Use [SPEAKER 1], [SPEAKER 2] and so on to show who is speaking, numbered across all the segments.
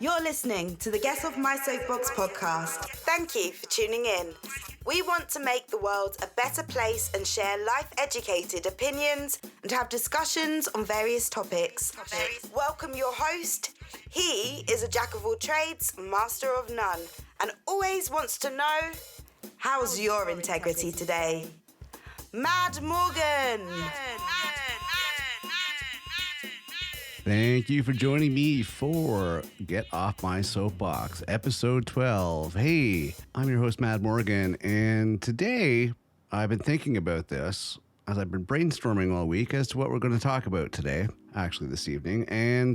[SPEAKER 1] You're listening to the Get Off My Soapbox podcast. Thank you for tuning in. We want to make the world a better place and share life-educated opinions and have discussions on various topics. Welcome your host. He is a jack of all trades, master of none, and always wants to know, how's your integrity today? Mad Morgan!
[SPEAKER 2] Thank you for joining me for Get Off My Soapbox, episode 12. Hey, I'm your host, Mad Morgan, and today I've been thinking about this as I've been brainstorming all week as to what we're going to talk about today, actually this evening, and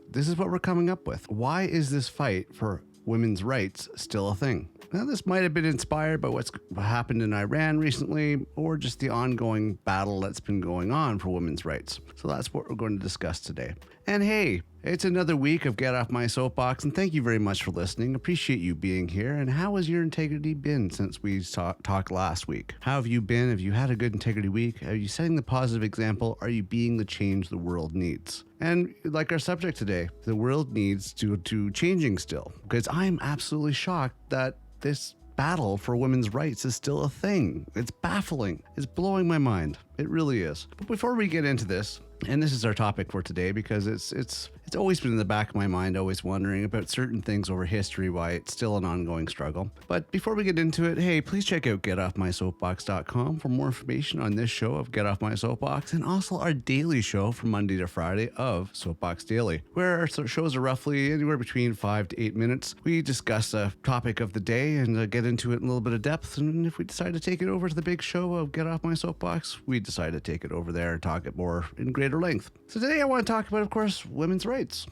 [SPEAKER 2] this is what we're coming up with. Why is this fight for women's rights still a thing? Now, this might have been inspired by what happened in Iran recently, or just the ongoing battle that's been going on for women's rights. So that's what we're going to discuss today. And hey, it's another week of Get Off My Soapbox, and thank you very much for listening. Appreciate you being here. And how has your integrity been since we talked last week? How have you been? Have you had a good integrity week? Are you setting the positive example? Are you being the change the world needs? And like our subject today, the world needs to changing still, because I'm absolutely shocked that this battle for women's rights is still a thing. It's baffling. It's blowing my mind. It really is. But before we get into this, and this is our topic for today because it's always been in the back of my mind, always wondering about certain things over history, why it's still an ongoing struggle. But before we get into it, hey, please check out getoffmysoapbox.com for more information on this show of Get Off My Soapbox, and also our daily show from Monday to Friday of Soapbox Daily, where our shows are roughly anywhere between 5 to 8 minutes. We discuss a topic of the day and get into it in a little bit of depth, and if we decide to take it over to the big show of Get Off My Soapbox, we decide to take it over there and talk it more in greater length. So today I want to talk about, of course, women's rights.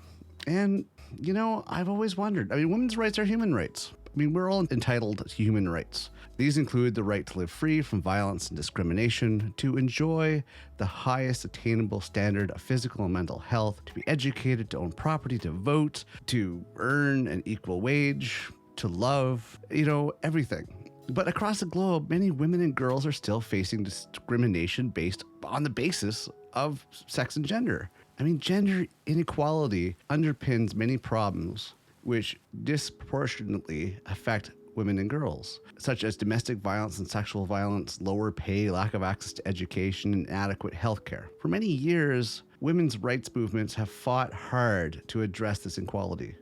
[SPEAKER 2] And, you know, I've always wondered, women's rights are human rights. We're all entitled to human rights. These include the right to live free from violence and discrimination, to enjoy the highest attainable standard of physical and mental health, to be educated, to own property, to vote, to earn an equal wage, to love, everything. But across the globe, many women and girls are still facing discrimination based on the basis of sex and gender. Gender inequality underpins many problems which disproportionately affect women and girls, such as domestic violence and sexual violence, lower pay, lack of access to education, and inadequate health care. For many years, women's rights movements have fought hard to address this inequality,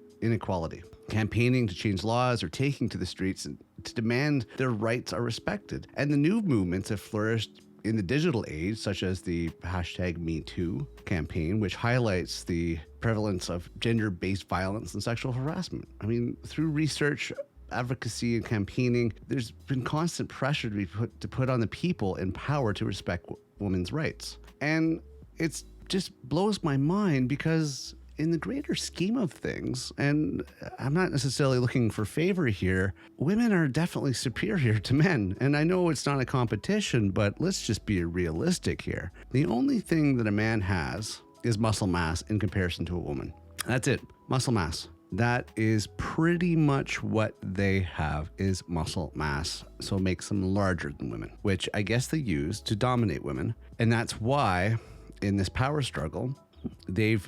[SPEAKER 2] campaigning to change laws or taking to the streets to demand their rights are respected. And the new movements have flourished in the digital age, such as the #MeToo campaign, which highlights the prevalence of gender-based violence and sexual harassment. Through research, advocacy, and campaigning, there's been constant pressure to be put on the people in power to respect women's rights. And it just blows my mind because in the greater scheme of things, and I'm not necessarily looking for favor here, women are definitely superior to men. And I know it's not a competition, but let's just be realistic here. The only thing that a man has is muscle mass in comparison to a woman. That's it, muscle mass. That is pretty much what they have, is muscle mass. So it makes them larger than women, which I guess they use to dominate women. And that's why in this power struggle, they've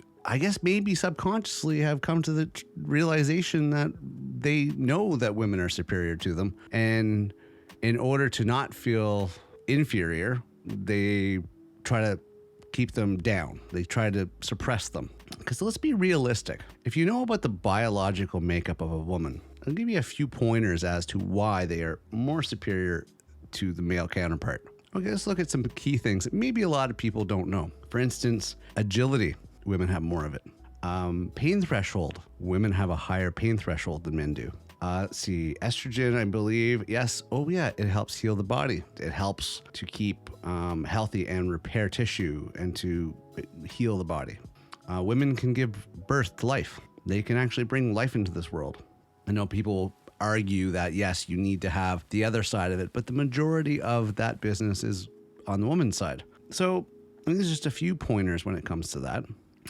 [SPEAKER 2] maybe subconsciously have come to the realization that they know that women are superior to them. And in order to not feel inferior, they try to keep them down. They try to suppress them. Because let's be realistic. If you know about the biological makeup of a woman, I'll give you a few pointers as to why they are more superior to the male counterpart. Okay, let's look at some key things that maybe a lot of people don't know. For instance, agility. Women have more of it. Pain threshold. Women have a higher pain threshold than men do. Let's see, estrogen, I believe. Yes. Oh, yeah. It helps heal the body. It helps to keep healthy and repair tissue and to heal the body. Women can give birth to life. They can actually bring life into this world. I know people argue that, yes, you need to have the other side of it, but the majority of that business is on the woman's side. So there's just a few pointers when it comes to that.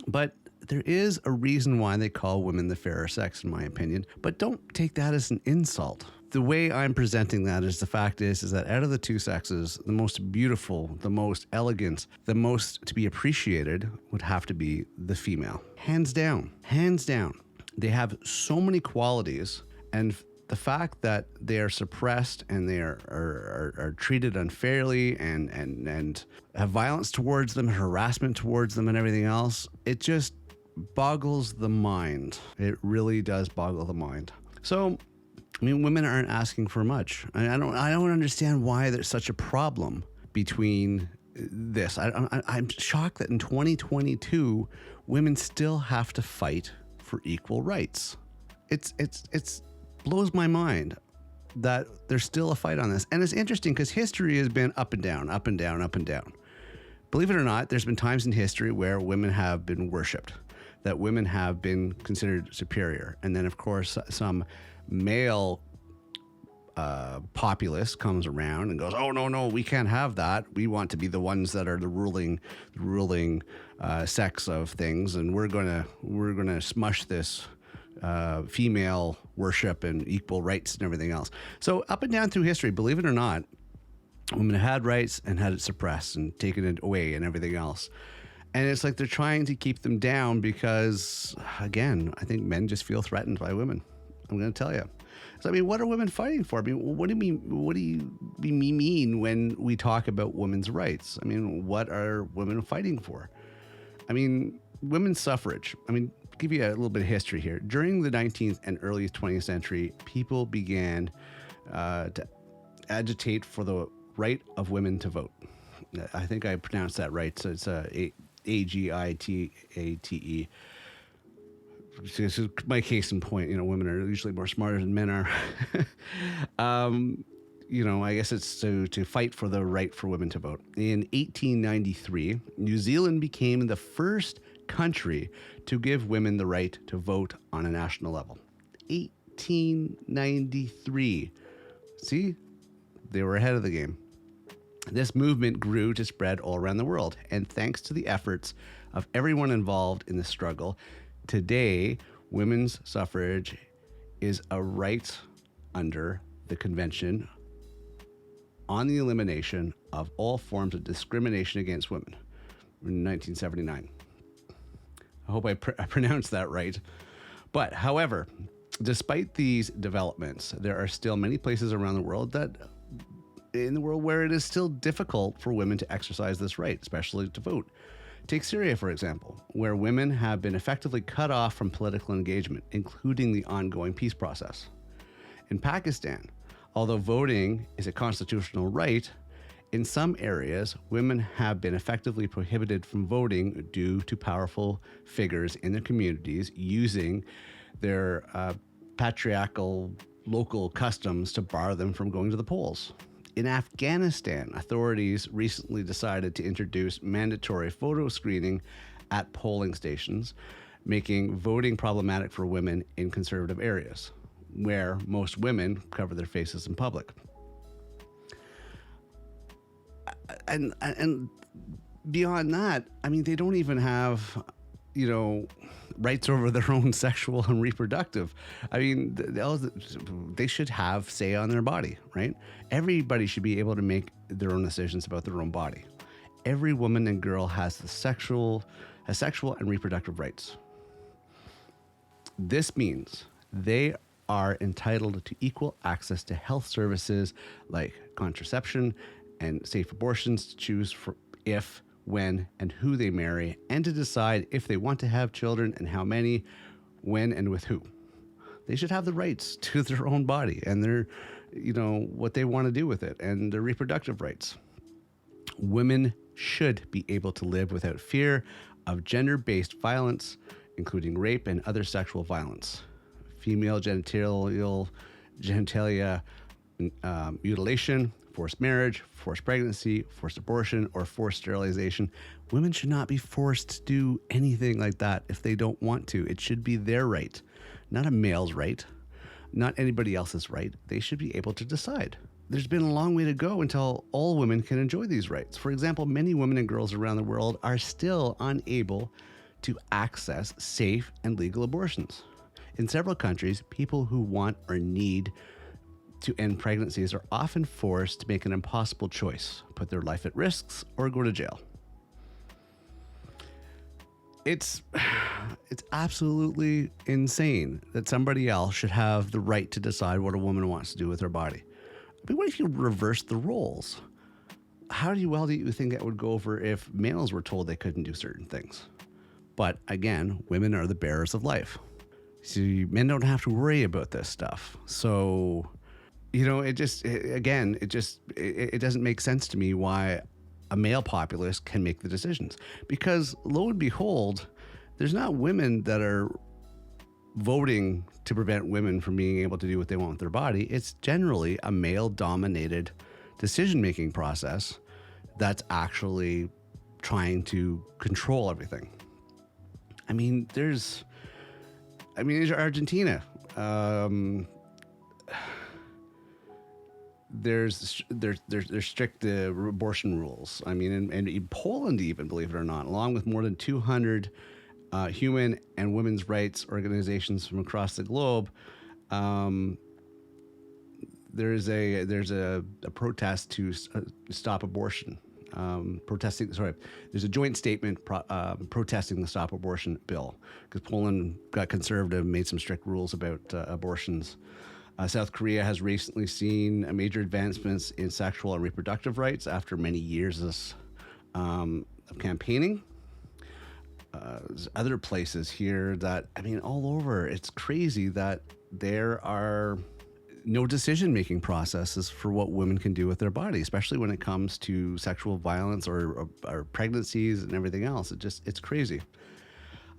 [SPEAKER 2] But there is a reason why they call women the fairer sex, in my opinion. But don't take that as an insult. The way I'm presenting that is the fact is that out of the two sexes, the most beautiful, the most elegant, the most to be appreciated would have to be the female. Hands down. Hands down. They have so many qualities, and the fact that they are suppressed and they are treated unfairly and have violence towards them, harassment towards them, and everything else, it just boggles the mind. It really does boggle the mind. So, I mean, women aren't asking for much. I don't understand why there's such a problem between this. I'm shocked that in 2022, women still have to fight for equal rights. It's blows my mind that there's still a fight on this. And it's interesting because history has been up and down, up and down, up and down. Believe it or not, there's been times in history where women have been worshipped, that women have been considered superior. And then, of course, some male populace comes around and goes, oh, no, we can't have that. We want to be the ones that are the ruling sex of things. And we're gonna smush this female worship and equal rights and everything else. So up and down through history, believe it or not, women had rights and had it suppressed and taken it away and everything else. And it's like they're trying to keep them down because, again, I think men just feel threatened by women. I'm going to tell you. So, I mean, what are women fighting for? I mean, what do you mean when we talk about women's rights? I mean, what are women fighting for? I mean, women's suffrage. I mean, give you a little bit of history here. During the 19th and early 20th century, people began to agitate for the right of women to vote. I think I pronounced that right. So it's AGITATE. This is my case in point. You know, women are usually more smarter than men are. I guess it's to fight for the right for women to vote. In 1893, New Zealand became the first country to give women the right to vote on a national level. 1893. See, they were ahead of the game. This movement grew to spread all around the world, and thanks to the efforts of everyone involved in the struggle, today women's suffrage is a right under the Convention on the Elimination of All Forms of Discrimination Against Women in 1979. I hope I pronounced that right. But however, despite these developments, there are still many places around the world where it is still difficult for women to exercise this right, especially to vote. Take Syria, for example, where women have been effectively cut off from political engagement, including the ongoing peace process. In Pakistan, although voting is a constitutional right, in some areas, women have been effectively prohibited from voting due to powerful figures in their communities using their patriarchal local customs to bar them from going to the polls. In Afghanistan, authorities recently decided to introduce mandatory photo screening at polling stations, making voting problematic for women in conservative areas, where most women cover their faces in public. And beyond that, I mean, they don't even have, rights over their own sexual and reproductive. I mean, they should have say on their body, right? Everybody should be able to make their own decisions about their own body. Every woman and girl has sexual and reproductive rights. This means they are entitled to equal access to health services like contraception and safe abortions to choose for if, when, and who they marry, and to decide if they want to have children and how many, when, and with who. They should have the rights to their own body and their, what they want to do with it and their reproductive rights. Women should be able to live without fear of gender-based violence, including rape and other sexual violence. Female genitalia mutilation, forced marriage, forced pregnancy, forced abortion, or forced sterilization. Women should not be forced to do anything like that if they don't want to. It should be their right, not a male's right, not anybody else's right. They should be able to decide. There's been a long way to go until all women can enjoy these rights. For example, many women and girls around the world are still unable to access safe and legal abortions. In several countries, people who want or need to end pregnancies are often forced to make an impossible choice, put their life at risk, or go to jail. it's absolutely insane that somebody else should have the right to decide what a woman wants to do with her body. I mean, what if you reverse the roles? How do you think that would go over if males were told they couldn't do certain things? But again, women are the bearers of life. So men don't have to worry about this stuff. So, it doesn't make sense to me why a male populace can make the decisions. Because lo and behold, there's not women that are voting to prevent women from being able to do what they want with their body. It's generally a male-dominated decision-making process that's actually trying to control everything. I mean, there's Argentina. There's strict abortion rules. I mean, and in Poland, even, believe it or not, along with more than 200 human and women's rights organizations from across the globe, there's a protest to stop abortion. There's a joint statement protesting the Stop Abortion bill because Poland got conservative, made some strict rules about abortions. South Korea has recently seen major advancements in sexual and reproductive rights after many years of campaigning. There's other places here that, all over, it's crazy that there are no decision-making processes for what women can do with their body, especially when it comes to sexual violence or pregnancies and everything else. It's crazy.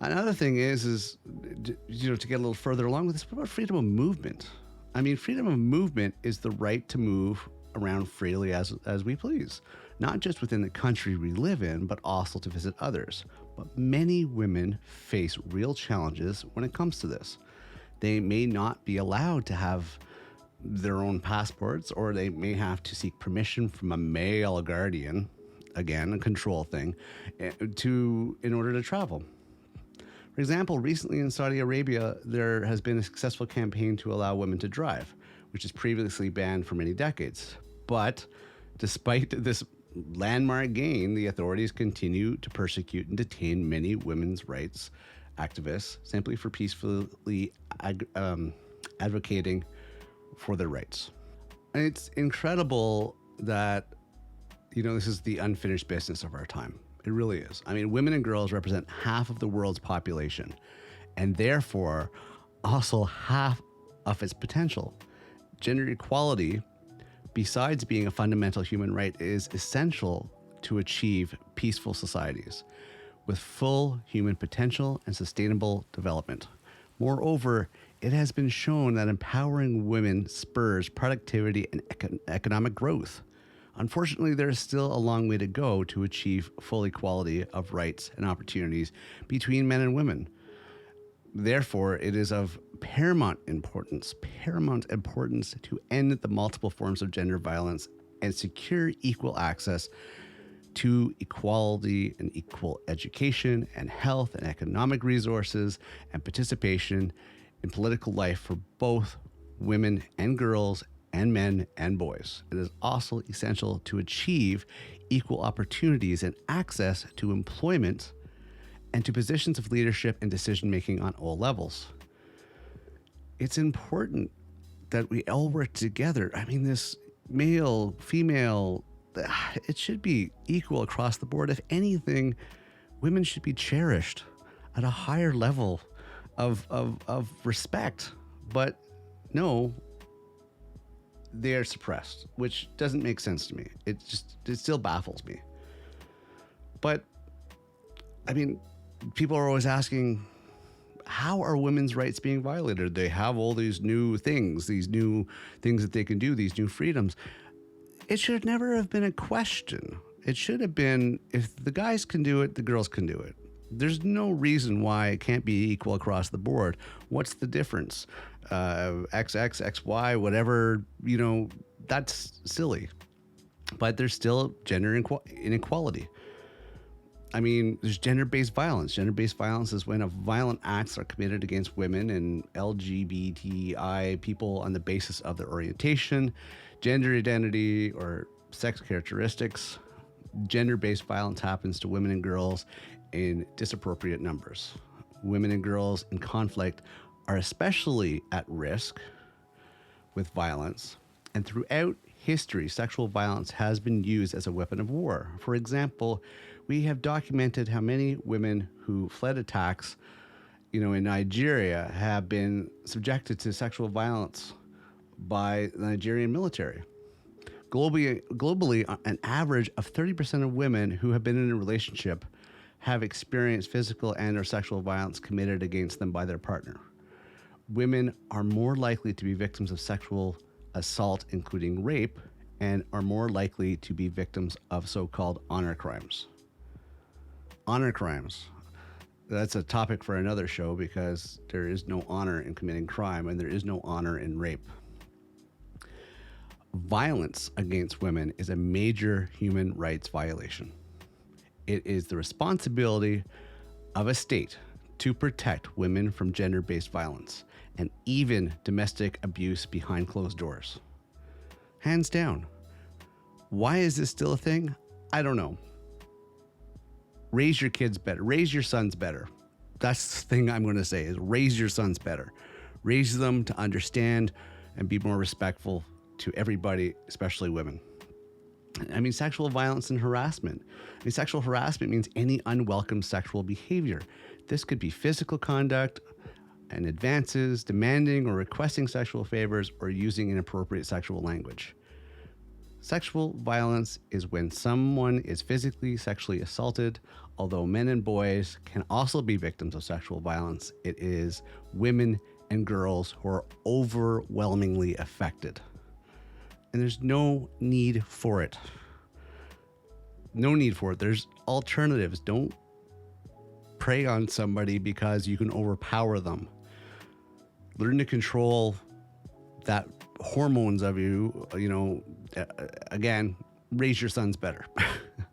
[SPEAKER 2] Another thing is to get a little further along with this, what about freedom of movement? I mean, freedom of movement is the right to move around freely as we please, not just within the country we live in, but also to visit others. But many women face real challenges when it comes to this. They may not be allowed to have their own passports, or they may have to seek permission from a male guardian, again, a control thing, in order to travel. For example, recently in Saudi Arabia, there has been a successful campaign to allow women to drive, which is previously banned for many decades. But despite this landmark gain, the authorities continue to persecute and detain many women's rights activists simply for peacefully advocating for their rights. And it's incredible that, this is the unfinished business of our time. It really is. I mean, women and girls represent half of the world's population and therefore also half of its potential. Gender equality, besides being a fundamental human right, is essential to achieve peaceful societies with full human potential and sustainable development. Moreover, it has been shown that empowering women spurs productivity and economic growth. Unfortunately, there is still a long way to go to achieve full equality of rights and opportunities between men and women. Therefore, it is of paramount importance to end the multiple forms of gender violence and secure equal access to equality and equal education and health and economic resources and participation in political life for both women and girls and men and boys. It is also essential to achieve equal opportunities and access to employment and to positions of leadership and decision-making on all levels. It's important that we all work together. I mean, this male, female, it should be equal across the board. If anything, women should be cherished at a higher level of respect. But no, they are suppressed, which doesn't make sense to me. It still baffles me. But I mean, people are always asking, how are women's rights being violated? They have all these new things that they can do, these new freedoms. It should never have been a question. It should have been, if the guys can do it, the girls can do it. There's no reason why it can't be equal across the board. What's the difference? XX, XY, whatever, that's silly. But there's still gender inequality. I mean, there's gender-based violence. Gender-based violence is when violent acts are committed against women and LGBTI people on the basis of their orientation, gender identity, or sex characteristics. Gender-based violence happens to women and girls in disappropriate numbers. Women and girls in conflict are especially at risk with violence, and throughout history, sexual violence has been used as a weapon of war. For example, we have documented how many women who fled attacks, in Nigeria have been subjected to sexual violence by the Nigerian military. Globally, an average of 30% of women who have been in a relationship have experienced physical and or sexual violence committed against them by their partner. Women are more likely to be victims of sexual assault, including rape, and are more likely to be victims of so-called honor crimes. Honor crimes. That's a topic for another show because there is no honor in committing crime and there is no honor in rape. Violence against women is a major human rights violation. It is the responsibility of a state to protect women from gender-based violence and even domestic abuse behind closed doors. Hands down. Why is this still a thing? I don't know. Raise your kids better. Raise your sons better. That's the thing I'm going to say is raise your sons better. Raise them to understand and be more respectful to everybody, especially women. Sexual violence and harassment. Sexual harassment means any unwelcome sexual behavior. This could be physical conduct and advances, demanding or requesting sexual favors, or using inappropriate sexual language. Sexual violence is when someone is physically, sexually assaulted. Although men and boys can also be victims of sexual violence, it is women and girls who are overwhelmingly affected. And there's no need for it. No need for it. There's alternatives. Don't prey on somebody because you can overpower them. Learn to control that hormones of you, again, raise your sons better.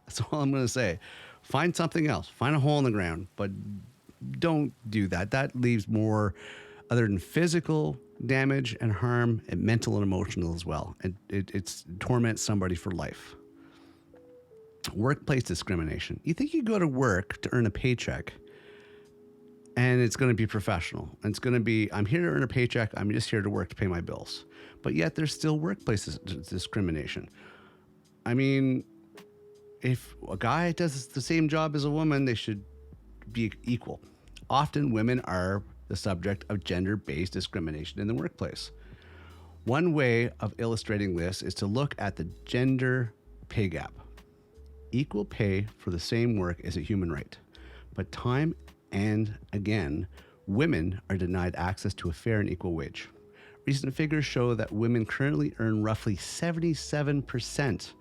[SPEAKER 2] That's all I'm going to say. Find something else. Find a hole in the ground, but don't do that. That leaves more other than physical damage and harm, and mental and emotional as well. It torments somebody for life. Workplace discrimination. You think you go to work to earn a paycheck and it's going to be professional. And it's going to be, I'm here to earn a paycheck. I'm just here to work to pay my bills. But yet there's still workplace discrimination. If a guy does the same job as a woman, they should be equal. Often women are the subject of gender-based discrimination in the workplace. One way of illustrating this is to look at the gender pay gap. Equal pay for the same work is a human right, but time and again, women are denied access to a fair and equal wage. Recent figures show that women currently earn roughly 77%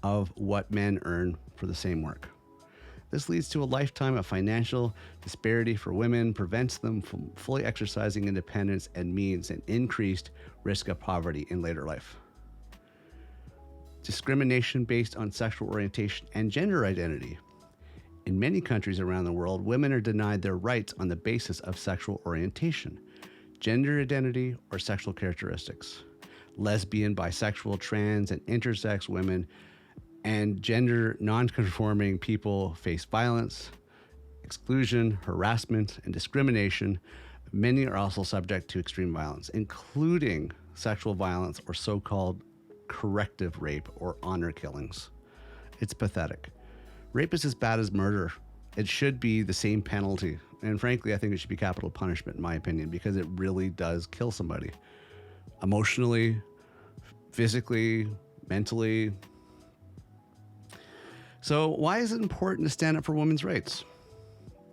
[SPEAKER 2] of what men earn for the same work. This leads to a lifetime of financial disparity for women, prevents them from fully exercising independence, and means an increased risk of poverty in later life. Discrimination based on sexual orientation and gender identity. In many countries around the world, women are denied their rights on the basis of sexual orientation, gender identity, or sexual characteristics. Lesbian, bisexual, trans, and intersex women and gender non-conforming people face violence, exclusion, harassment, and discrimination. Many are also subject to extreme violence, including sexual violence or so-called corrective rape or honor killings. It's pathetic. Rape is as bad as murder. It should be the same penalty. And frankly, I think it should be capital punishment, in my opinion, because it really does kill somebody. Emotionally, physically, mentally. So why is it important to stand up for women's rights?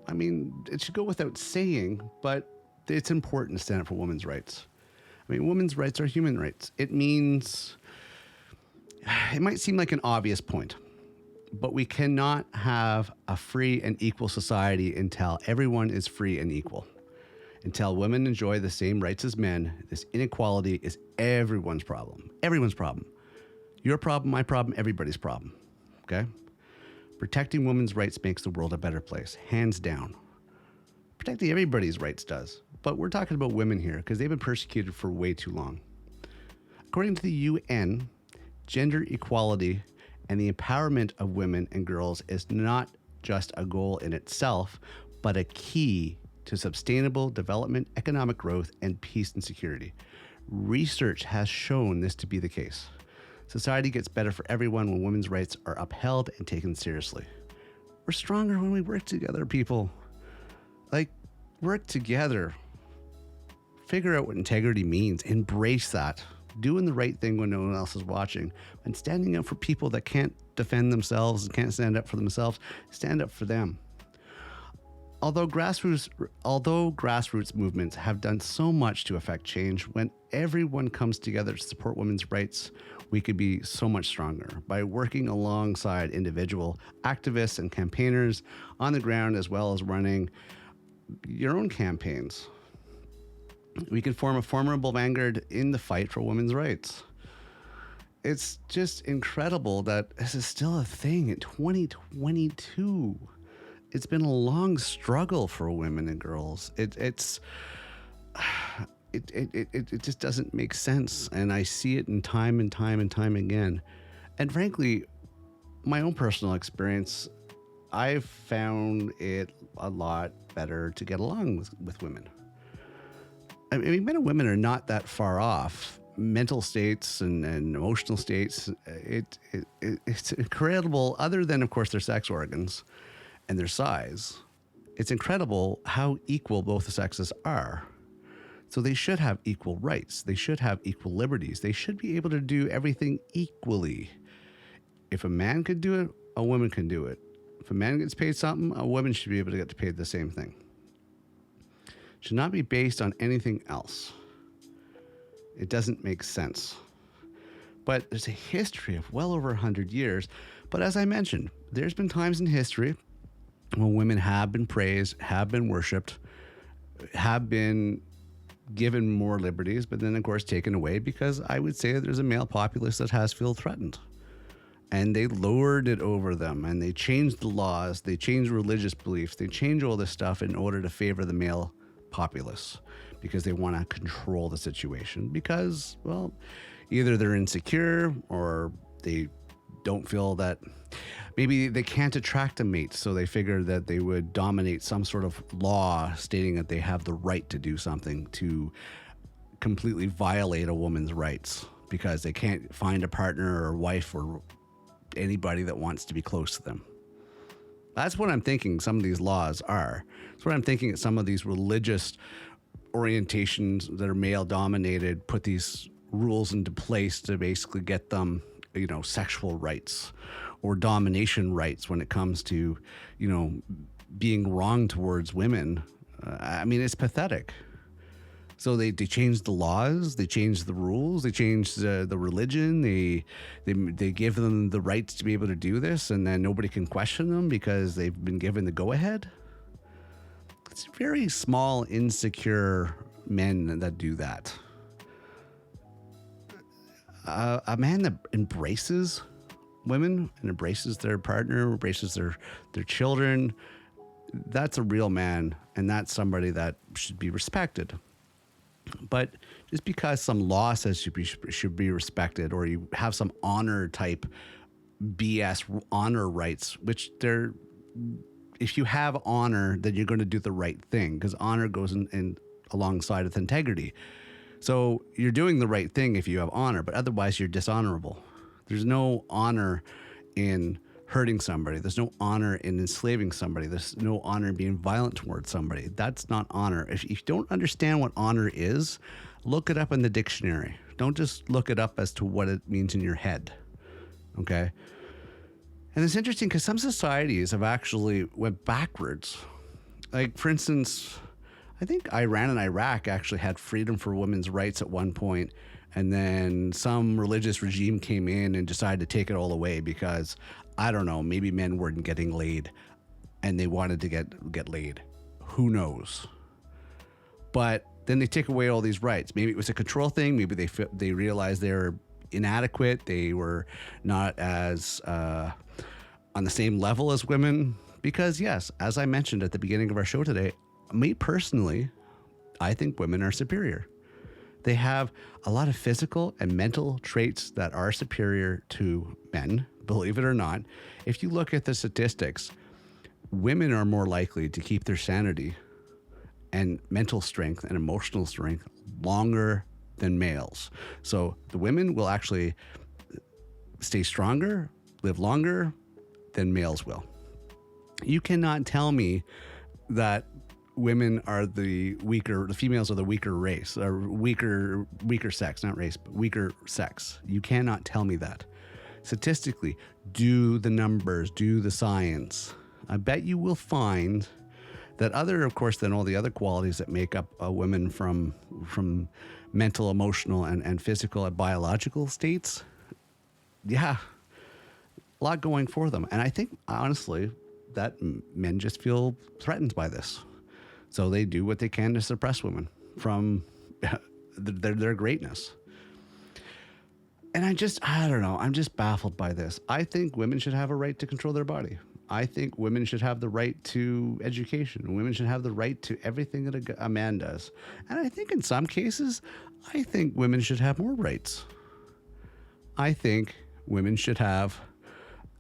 [SPEAKER 2] It should go without saying, but it's important to stand up for women's rights. Women's rights are human rights. It means, it might seem like an obvious point, but we cannot have a free and equal society until everyone is free and equal. Until women enjoy the same rights as men, this inequality is everyone's problem. Everyone's problem. Your problem, my problem, everybody's problem. Okay? Protecting women's rights makes the world a better place, hands down. Protecting everybody's rights does. But we're talking about women here because they've been persecuted for way too long. According to the UN, gender equality and the empowerment of women and girls is not just a goal in itself, but a key to sustainable development, economic growth, and peace and security. Research has shown this to be the case. Society gets better for everyone when women's rights are upheld and taken seriously. We're stronger when we work together, people. Like, work together. Figure out what integrity means. Embrace that. Doing the right thing when no one else is watching. And standing up for people that can't defend themselves and can't stand up for themselves, stand up for them. Although grassroots movements have done so much to affect change, when everyone comes together to support women's rights, we could be so much stronger by working alongside individual activists and campaigners on the ground, as well as running your own campaigns. We can form a formidable vanguard in the fight for women's rights. It's just incredible that this is still a thing in 2022. It's been a long struggle for women and girls. It just doesn't make sense, and I see it in time and time again. And frankly, my own personal experience, I've found it a lot better to get along with women. I mean, men and women are not that far off. Mental states and emotional states, it's incredible, other than, of course, their sex organs and their size. It's incredible how equal both the sexes are. So they should have equal rights. They should have equal liberties. They should be able to do everything equally. If a man could do it, a woman can do it. If a man gets paid something, a woman should be able to get paid the same thing. It should not be based on anything else. It doesn't make sense. But there's a history of well over 100 years. But as I mentioned, there's been times in history when women have been praised, have been worshipped, have been given more liberties, but then, of course, taken away because I would say there's a male populace that has felt threatened. And they lowered it over them, and they changed the laws, they changed religious beliefs, they changed all this stuff in order to favor the male populace because they want to control the situation because, well, either they're insecure or they don't feel that maybe they can't attract a mate, so they figure that they would dominate some sort of law stating that they have the right to do something to completely violate a woman's rights because they can't find a partner or wife or anybody that wants to be close to them. That's what I'm thinking some of these laws are. That's what I'm thinking that some of these religious orientations that are male dominated put these rules into place to basically get them, sexual rights or domination rights when it comes to, being wrong towards women. I mean, it's pathetic. So they changed the laws, they changed the rules, they changed the religion, they give them the rights to be able to do this, and then nobody can question them because they've been given the go-ahead. It's very small, insecure men that do that. A man that embraces women and embraces their partner, embraces their children, that's a real man, and that's somebody that should be respected. But just because some law says should be respected, or you have some honor type BS honor rights, which if you have honor, then you're going to do the right thing because honor goes in alongside with integrity. So you're doing the right thing if you have honor, but otherwise you're dishonorable. There's no honor in hurting somebody. There's no honor in enslaving somebody. There's no honor in being violent towards somebody. That's not honor. If you don't understand what honor is, look it up in the dictionary. Don't just look it up as to what it means in your head. Okay? And it's interesting because some societies have actually went backwards. Like, for instance, I think Iran and Iraq actually had freedom for women's rights at one point, and then some religious regime came in and decided to take it all away because, I don't know, maybe men weren't getting laid and they wanted to get laid. Who knows? But then they take away all these rights. Maybe it was a control thing. Maybe they realized they were inadequate. They were not as on the same level as women. Because yes, as I mentioned at the beginning of our show today, me personally, I think women are superior. They have a lot of physical and mental traits that are superior to men, believe it or not. If you look at the statistics, women are more likely to keep their sanity and mental strength and emotional strength longer than males. So the women will actually stay stronger, live longer than males will. You cannot tell me that women are the females are the weaker race, or weaker sex, not race, but weaker sex. You cannot tell me that. Statistically, do the numbers, do the science. I bet you will find that of course, than all the other qualities that make up a woman from mental, emotional, and physical and biological states, yeah, a lot going for them. And I think, honestly, that men just feel threatened by this. So they do what they can to suppress women from their greatness. And I don't know. I'm just baffled by this. I think women should have a right to control their body. I think women should have the right to education. Women should have the right to everything that a man does. And I think in some cases, I think women should have more rights. I think women should have,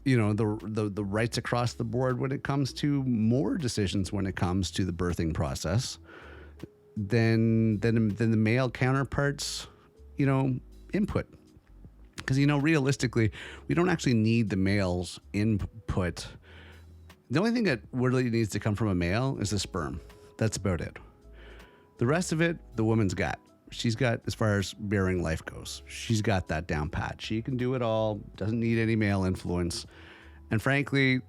[SPEAKER 2] the rights across the board when it comes to more decisions when it comes to the birthing process than the male counterparts, input. Because, realistically, we don't actually need the male's input. The only thing that really needs to come from a male is the sperm. That's about it. The rest of it, the woman's got. She's got, as far as bearing life goes, she's got that down pat. She can do it all, doesn't need any male influence. And frankly,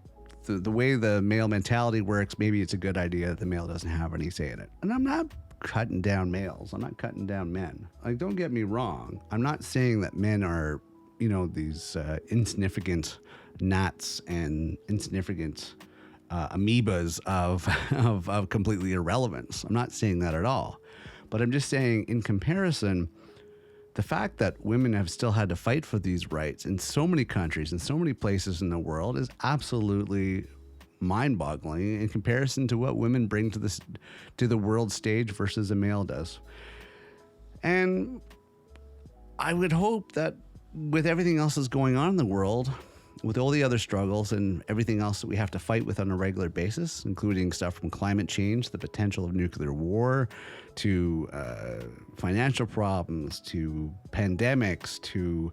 [SPEAKER 2] the way the male mentality works, maybe it's a good idea that the male doesn't have any say in it. And I'm not cutting down males. I'm not cutting down men. Like, don't get me wrong. I'm not saying that men are, these insignificant gnats and insignificant amoebas of completely irrelevance. I'm not saying that at all. But I'm just saying, in comparison, the fact that women have still had to fight for these rights in so many countries and so many places in the world is absolutely mind-boggling in comparison to what women bring to the world stage versus a male does. And I would hope that with everything else that's going on in the world, with all the other struggles and everything else that we have to fight with on a regular basis, including stuff from climate change, the potential of nuclear war, to financial problems, to pandemics, to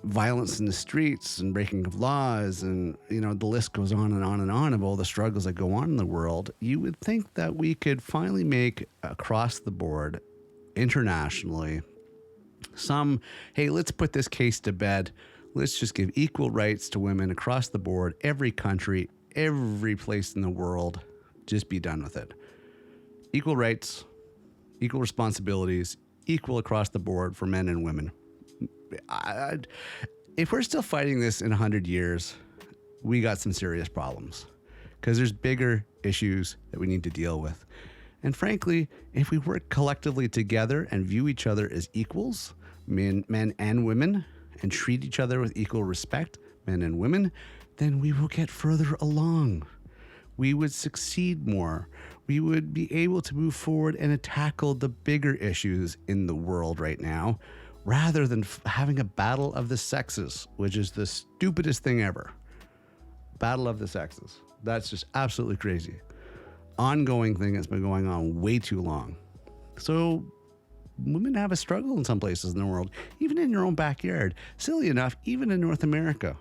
[SPEAKER 2] violence in the streets and breaking of laws, and the list goes on and on and on of all the struggles that go on in the world, you would think that we could finally make across the board, internationally, hey, let's put this case to bed. Let's just give equal rights to women across the board, every country, every place in the world. Just be done with it. Equal rights, equal responsibilities, equal across the board for men and women. If we're still fighting this in 100 years, we got some serious problems, because there's bigger issues that we need to deal with. And frankly, if we work collectively together and view each other as equals, men and women, and treat each other with equal respect, men and women, then we will get further along. We would succeed more. We would be able to move forward and tackle the bigger issues in the world right now, rather than having a battle of the sexes, which is the stupidest thing ever. Battle of the sexes. That's just absolutely crazy. Ongoing thing that's been going on way too long. So women have a struggle in some places in the world, even in your own backyard. Silly enough, even in North America,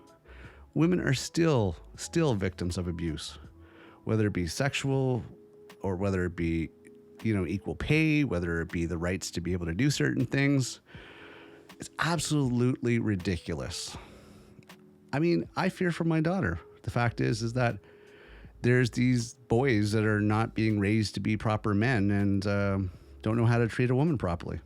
[SPEAKER 2] women are still victims of abuse, whether it be sexual or whether it be, equal pay, whether it be the rights to be able to do certain things. It's absolutely ridiculous. I mean, I fear for my daughter. The fact is that there's these boys that are not being raised to be proper men and don't know how to treat a woman properly.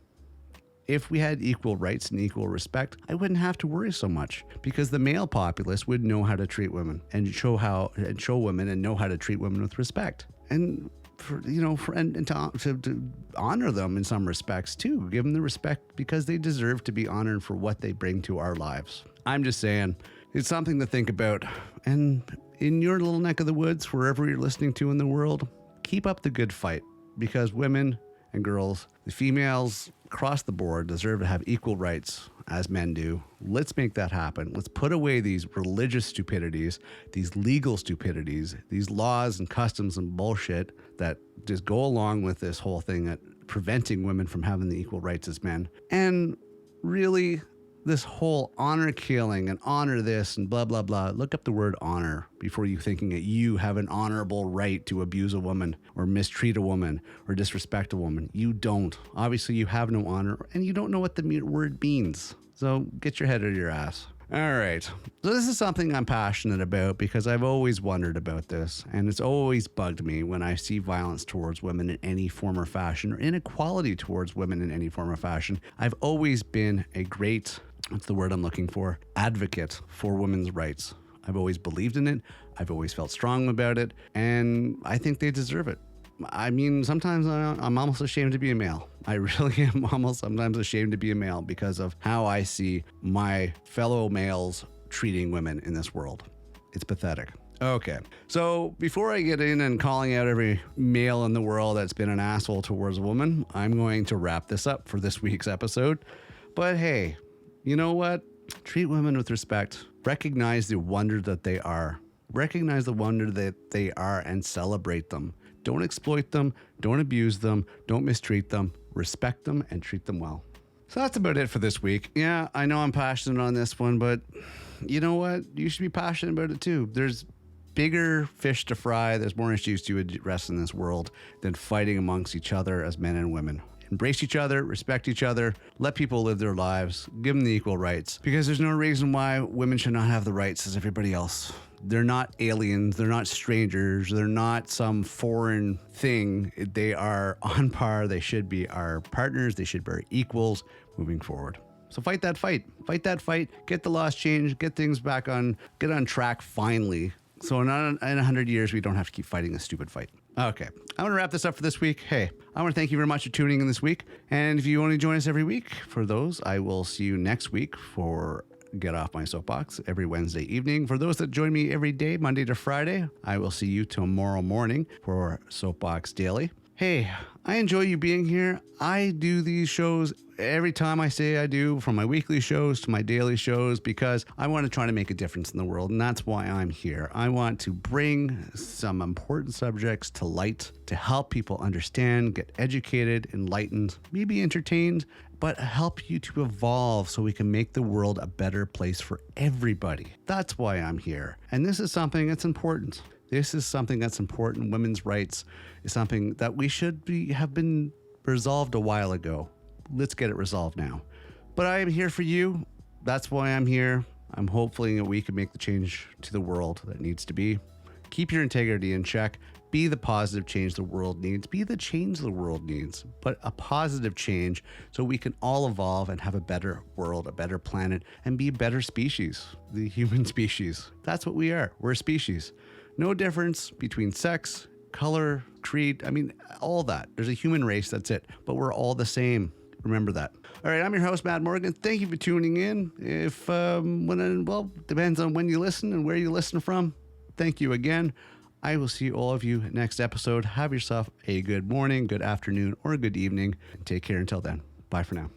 [SPEAKER 2] If we had equal rights and equal respect, I wouldn't have to worry so much, because the male populace would know how to treat women and show women and know how to treat women with respect. And to honor them in some respects too, give them the respect because they deserve to be honored for what they bring to our lives. I'm just saying, it's something to think about. And in your little neck of the woods, wherever you're listening to in the world, keep up the good fight, because women and girls, the females across the board, deserve to have equal rights as men do. Let's make that happen. Let's put away these religious stupidities, these legal stupidities, these laws and customs and bullshit that just go along with this whole thing at preventing women from having the equal rights as men. And really, this whole honor killing and honor this and blah, blah, blah. Look up the word honor before you thinking that you have an honorable right to abuse a woman or mistreat a woman or disrespect a woman. You don't. Obviously, you have no honor and you don't know what the word means. So get your head out of your ass. All right. So this is something I'm passionate about because I've always wondered about this, and it's always bugged me when I see violence towards women in any form or fashion, or inequality towards women in any form or fashion. I've always been a great, what's the word I'm looking for, advocate for women's rights. I've always believed in it. I've always felt strong about it, and I think they deserve it. I mean, sometimes I'm almost ashamed to be a male. I really am almost sometimes ashamed to be a male because of how I see my fellow males treating women in this world. It's pathetic. Okay, so before I get in and calling out every male in the world that's been an asshole towards a woman, I'm going to wrap this up for this week's episode. But hey, you know what? Treat women with respect. Recognize the wonder that they are. Recognize the wonder that they are and celebrate them. Don't exploit them, don't abuse them, don't mistreat them, respect them, and treat them well. So that's about it for this week. Yeah, I know I'm passionate on this one, but you know what? You should be passionate about it too. There's bigger fish to fry. There's more issues to address in this world than fighting amongst each other as men and women. Embrace each other, respect each other, let people live their lives, give them the equal rights, because there's no reason why women should not have the rights as everybody else. They're not aliens, they're not strangers, they're not some foreign thing. They are on par, they should be our partners, they should be our equals moving forward. So fight that fight, get the laws changed, get things back on, get on track finally. So in 100 years, we don't have to keep fighting this stupid fight. Okay, I'm going to wrap this up for this week. Hey, I want to thank you very much for tuning in this week. And if you want to join us every week, for those, I will see you next week for Get Off My Soapbox every Wednesday evening. For those that join me every day, Monday to Friday, I will see you tomorrow morning for Soapbox Daily. Hey, I enjoy you being here. I do these shows every time I say I do, from my weekly shows to my daily shows, because I want to try to make a difference in the world, and that's why I'm here. I want to bring some important subjects to light to help people understand, get educated, enlightened, maybe entertained, but help you to evolve so we can make the world a better place for everybody. That's why I'm here. And this is something that's important. This is something that's important. Women's rights is something that we should have been resolved a while ago. Let's get it resolved now. But I am here for you. That's why I'm here. I'm hoping that we can make the change to the world that needs to be. Keep your integrity in check. Be the positive change the world needs. Be the change the world needs, but a positive change so we can all evolve and have a better world, a better planet, and be a better species, the human species. That's what we are. We're a species. No difference between sex, color, creed. I mean, all that. There's a human race. That's it. But we're all the same. Remember that. All right, I'm your host, Matt Morgan. Thank you for tuning in. Depends on when you listen and where you listen from. Thank you again. I will see all of you next episode. Have yourself a good morning, good afternoon, or a good evening. Take care until then. Bye for now.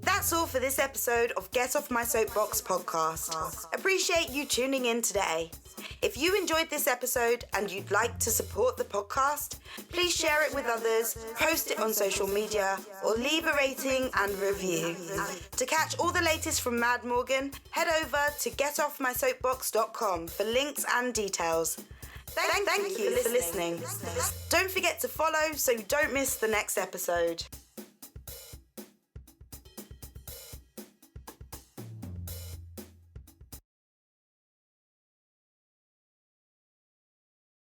[SPEAKER 1] That's all for this episode of Get Off My Soapbox podcast. Appreciate you tuning in today. If you enjoyed this episode and you'd like to support the podcast, please share it with others, post it on social media, or leave a rating and review. To catch all the latest from Mad Morgan, head over to getoffmysoapbox.com for links and details. Thank you for listening. Don't forget to follow so you don't miss the next episode.